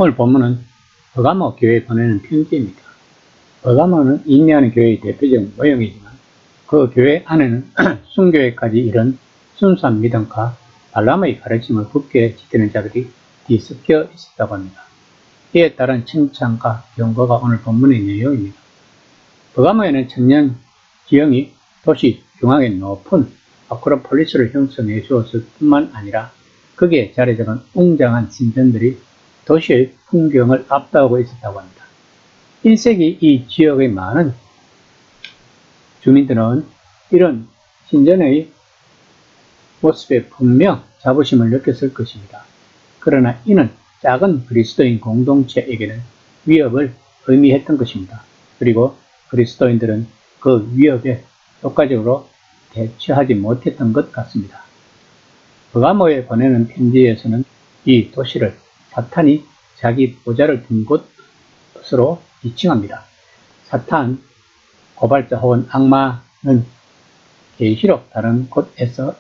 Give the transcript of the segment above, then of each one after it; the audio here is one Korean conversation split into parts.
오늘 본문은 버가모 교회에 보내는 편지입니다. 버가모는 인내하는 교회의 대표적 모형이지만 그 교회 안에는 순교회까지 이른 순수한 믿음과 발람의 가르침을 굳게 지키는 자들이 뒤섞여 있었다고 합니다. 이에 따른 칭찬과 경고가 오늘 본문의 내용입니다. 버가모에는 천년 지형이 도시 중앙에 높은 아크로폴리스를 형성해 주었을 뿐만 아니라 거기에 자리 잡은 웅장한 신전들이 도시의 풍경을 압도하고 있었다고 합니다. 1세기 이 지역의 많은 주민들은 이런 신전의 모습에 분명 자부심을 느꼈을 것입니다. 그러나 이는 작은 그리스도인 공동체에게는 위협을 의미했던 것입니다. 그리고 그리스도인들은 그 위협에 효과적으로 대처하지 못했던 것 같습니다. 버가모에 보내는 편지에서는 이 도시를 사탄이 자기 보좌를 둔 곳으로 지칭합니다. 사탄, 고발자 혹은 악마는 계시록 다른 곳에서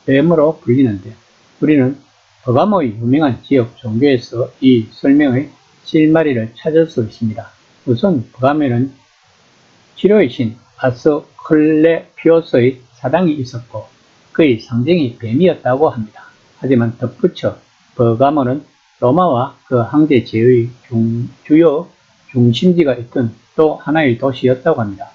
뱀으로 불리는데 우리는 버가모의 유명한 지역 종교에서 이 설명의 실마리를 찾을 수 있습니다. 우선 버가모에는 치료의 신 아스클레피오스의 사당이 있었고 그의 상징이 뱀이었다고 합니다. 하지만 덧붙여 버가모는 로마와 그 황제 제의 주요 중심지가 있던 또 하나의 도시였다고 합니다.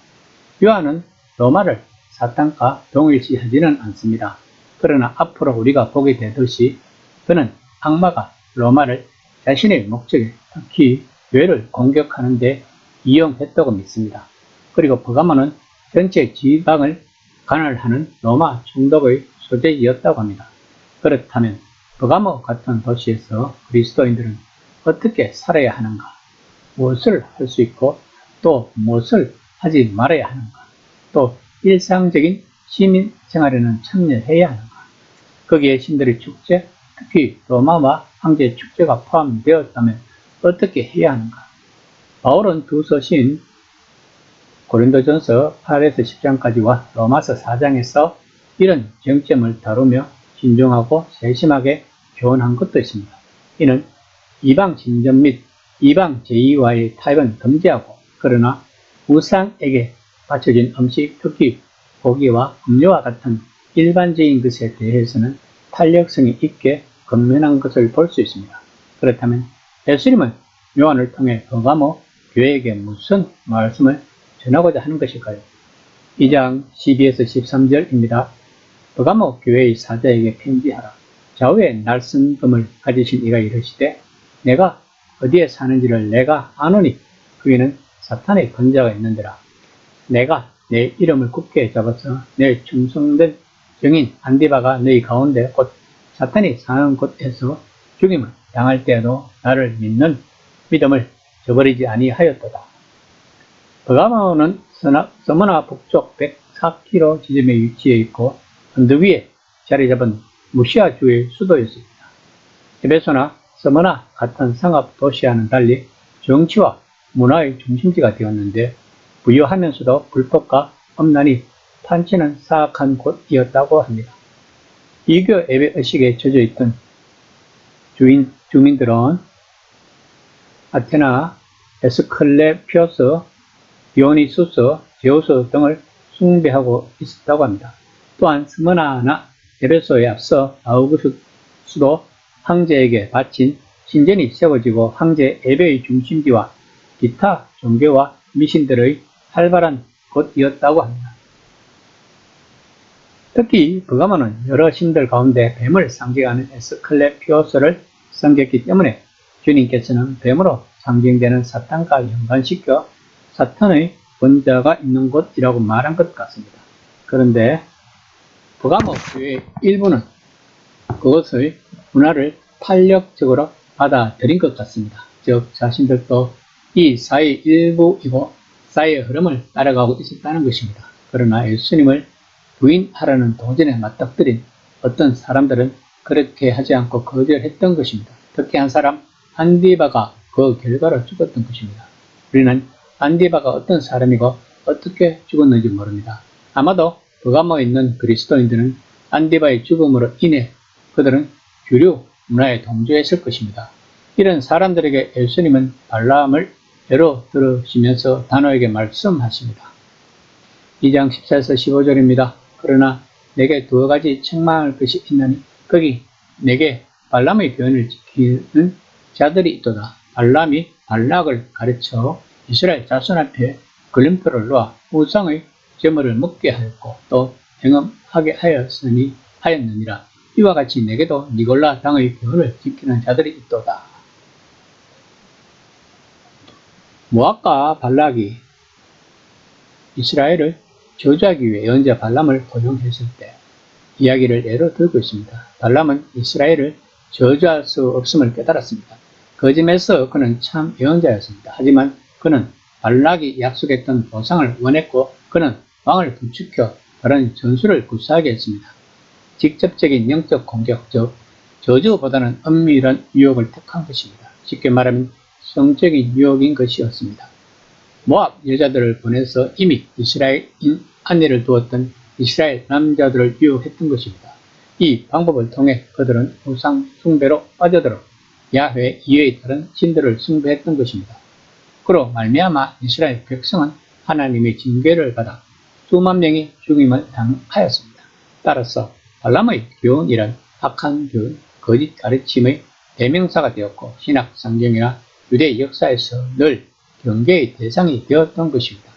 요한은 로마를 사탄과 동일시하지는 않습니다. 그러나 앞으로 우리가 보게 되듯이 그는 악마가 로마를 자신의 목적에 특히 교회를 공격하는 데 이용했다고 믿습니다. 그리고 버가모는 전체 지방을 관할하는 로마 총독의 소재지였다고 합니다. 그렇다면 버가모 같은 도시에서 그리스도인들은 어떻게 살아야 하는가? 무엇을 할 수 있고 또 무엇을 하지 말아야 하는가? 또 일상적인 시민 생활에는 참여해야 하는가? 거기에 신들의 축제, 특히 로마와 황제 축제가 포함되었다면 어떻게 해야 하는가? 바울은 두 서신 고린도전서 8에서 10장까지와 로마서 4장에서 이런 정점을 다루며 신중하고 세심하게 교훈한 것도 있습니다. 이는 이방 신전 및 이방 제의와의 타협은 금지하고 그러나 우상에게 바쳐진 음식, 특히 고기와 음료와 같은 일반적인 것에 대해서는 탄력성이 있게 건면한 것을 볼 수 있습니다. 그렇다면 예수님은 요한을 통해 버가모 교회에게 무슨 말씀을 전하고자 하는 것일까요? 2장 12에서 13절입니다. 버가모 교회의 사자에게 편지하라. 좌우에 날성금을 가지신 이가 이르시되 내가 어디에 사는지를 내가 아노니 그에는 사탄의 권자가 있는데라. 내가 내 이름을 굳게 잡아서 내 충성된 증인 안디바가 너희 가운데 곧 사탄이 사는 곳에서 죽임을 당할 때에도 나를 믿는 믿음을 저버리지 아니하였도다. 버가모는 서머나 북쪽 104km 지점에 위치해 있고 언덕 위에 자리 잡은 무시아주의 수도였습니다. 에베소나 서머나 같은 상업 도시와는 달리 정치와 문화의 중심지가 되었는데 부유하면서도 불법과 음란이 판치는 사악한 곳이었다고 합니다. 이교 예배 의식에 젖어 있던 주민들은 아테나, 에스클레피오스, 디오니수스, 제우스 등을 숭배하고 있었다고 합니다. 또한 스머나나 에베소에 앞서 아우구스도 황제에게 바친 신전이 세워지고 황제 예배의 중심지와 기타 종교와 미신들의 활발한 곳이었다고 합니다. 특히 버가모는 여러 신들 가운데 뱀을 상징하는 에스클레피오스를 섬겼기 때문에 주님께서는 뱀으로 상징되는 사탄과 연관시켜 사탄의 권자가 있는 곳이라고 말한 것 같습니다. 그런데 버가모 교회의 일부는 그것의 문화를 탄력적으로 받아들인 것 같습니다. 즉 자신들도 이 사회의 일부이고 사회의 흐름을 따라가고 있었다는 것입니다. 그러나 예수님을 부인하라는 도전에 맞닥뜨린 어떤 사람들은 그렇게 하지 않고 거절했던 것입니다. 특히 한 사람 안디바가 그 결과로 죽었던 것입니다. 우리는 안디바가 어떤 사람이고 어떻게 죽었는지 모릅니다. 아마도 버가모에 있는 그리스도인들은 안디바의 죽음으로 인해 그들은 주류 문화에 동조했을 것입니다. 이런 사람들에게 예수님은 발람을 예로 들으시면서 단호하게 말씀하십니다. 2장 14에서 15절입니다. 그러나 내게 두 가지 책망할 것이 있나니 거기 내게 발람의 교훈을 지키는 자들이 있도다. 발람이 발락을 가르쳐 이스라엘 자손 앞에 걸림돌을 놓아 우상의 제물을 먹게 하였고 또 행음하게 하였느니라. 이와 같이 내게도 니골라 당의 교훈을 지키는 자들이 있도다. 모압과 발락이 이스라엘을 저주하기 위해 예언자 발람을 고용했을 때 이야기를 예로 들고 있습니다. 발람은 이스라엘을 저주할 수 없음을 깨달았습니다. 거짓에서 그는 참 예언자였습니다. 하지만 그는 발락이 약속했던 보상을 원했고 그는 왕을 부추겨 다른 전술을 구사하게 했습니다. 직접적인 영적 공격, 즉 저주보다는 은밀한 유혹을 택한 것입니다. 쉽게 말하면 성적인 유혹인 것이었습니다. 모압 여자들을 보내서 이미 이스라엘인 아내를 두었던 이스라엘 남자들을 유혹했던 것입니다. 이 방법을 통해 그들은 우상 숭배로 빠져들어 야훼 이외의 다른 신들을 숭배했던 것입니다. 그로 말미암아 이스라엘 백성은 하나님의 징계를 받아 수만 명이 죽임을 당하였습니다. 따라서 발람의 교훈이란 악한 교훈, 거짓 가르침의 대명사가 되었고 신학 성경이나 유대 역사에서 늘 경계의 대상이 되었던 것입니다.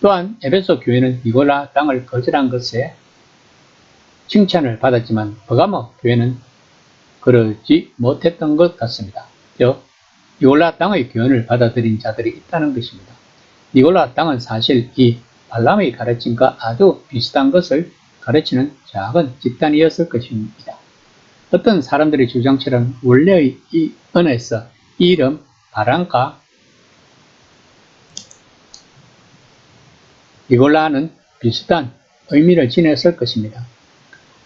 또한 에베소 교회는 니골라 당을 거절한 것에 칭찬을 받았지만 버가모 교회는 그러지 못했던 것 같습니다. 즉 니골라 당의 교훈을 받아들인 자들이 있다는 것입니다. 니골라 당은 사실 이 발람의 가르침과 아주 비슷한 것을 가르치는 작은 집단이었을 것입니다. 어떤 사람들의 주장처럼 원래의 이 언어에서 이 이름 바람과 니골라는 비슷한 의미를 지녔을 것입니다.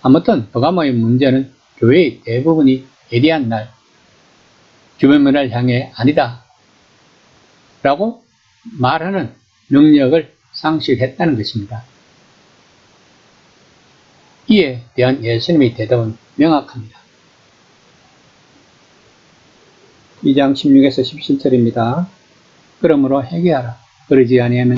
아무튼 버가모의 문제는 교회의 대부분이 예리한 날 주변문을 향해 아니다 라고 말하는 능력을 상실했다는 것입니다. 이에 대한 예수님의 대답은 명확합니다. 2장 16에서 17절입니다. 그러므로 회개하라. 그러지 아니하면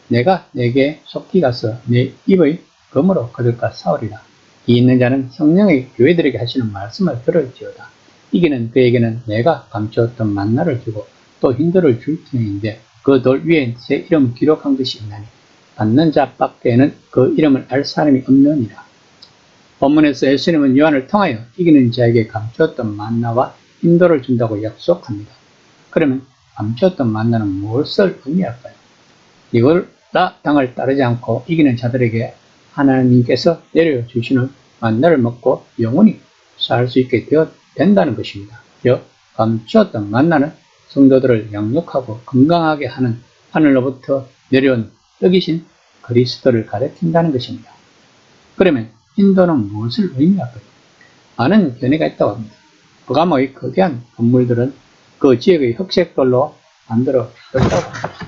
내가 내게 속히 가서 내 입의 검으로 그들과 싸우리라. 이 있는 자는 성령의 교회들에게 하시는 말씀을 들을지어다. 이기는 그에게는 내가 감추었던 만나를 주고 또 힌도를 줄 터인데 그 돌 위에 제 이름을 기록한 것이 있나니 받는 자 밖에는 그 이름을 알 사람이 없느니라. 본문에서 예수님은 요한을 통하여 이기는 자에게 감추었던 만나와 힌도를 준다고 약속합니다. 그러면 감추었던 만나는 무엇을 의미할까요? 니골라 당을 따르지 않고 이기는 자들에게 하나님께서 내려주시는 만나를 먹고 영원히 살 수 있게 된다는 것입니다. 즉 감추었던 만나는 성도들을 양육하고 건강하게 하는 하늘로부터 내려온 떡이신 그리스도를 가리킨다는 것입니다. 그러면 힌도는 무엇을 의미할까요? 많은 견해가 있다고 합니다. 버가모의 거대한 건물들은 그 지역의 흑색돌로 만들어졌다고 합니다.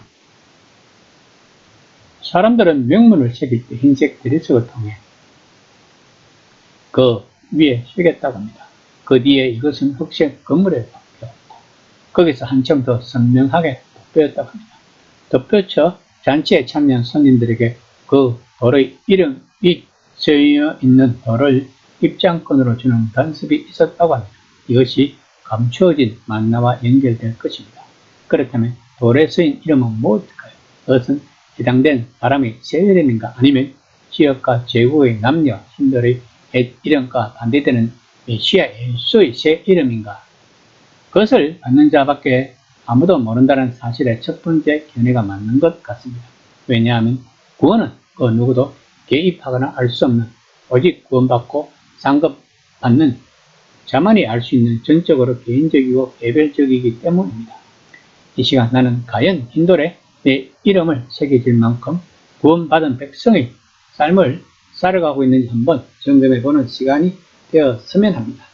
사람들은 명문을 새길 때 흰색 드레스를 통해 그 위에 새겼다고 합니다. 그 뒤에 이것은 흑색 건물에 바뀌었고 거기서 한층 더 선명하게 덮여졌다고 합니다. 덮여져 잔치에 참여한 손님들에게 그 돌의 이름이 쓰여 있는 돌을 입장권으로 주는 간섭이 있었다고 합니다. 이것이 감추어진 만나와 연결될 것입니다. 그렇다면 돌에 쓰인 이름은 무엇일까요? 그것은 해당된 사람의 새 이름인가 아니면 지역과 제국의 남녀 신들의 옛 이름과 반대되는 메시아 예수의 새 이름인가? 그것을 받는 자밖에 아무도 모른다는 사실의 첫 번째 견해가 맞는 것 같습니다. 왜냐하면 구원은 그 누구도 개입하거나 알 수 없는 오직 구원받고 상급받는 자만이 알 수 있는 전적으로 개인적이고 개별적이기 때문입니다. 이 시간 나는 과연 힌돌에 내 이름을 새겨질 만큼 구원받은 백성의 삶을 살아가고 있는지 한번 점검해 보는 시간이 되었으면 합니다.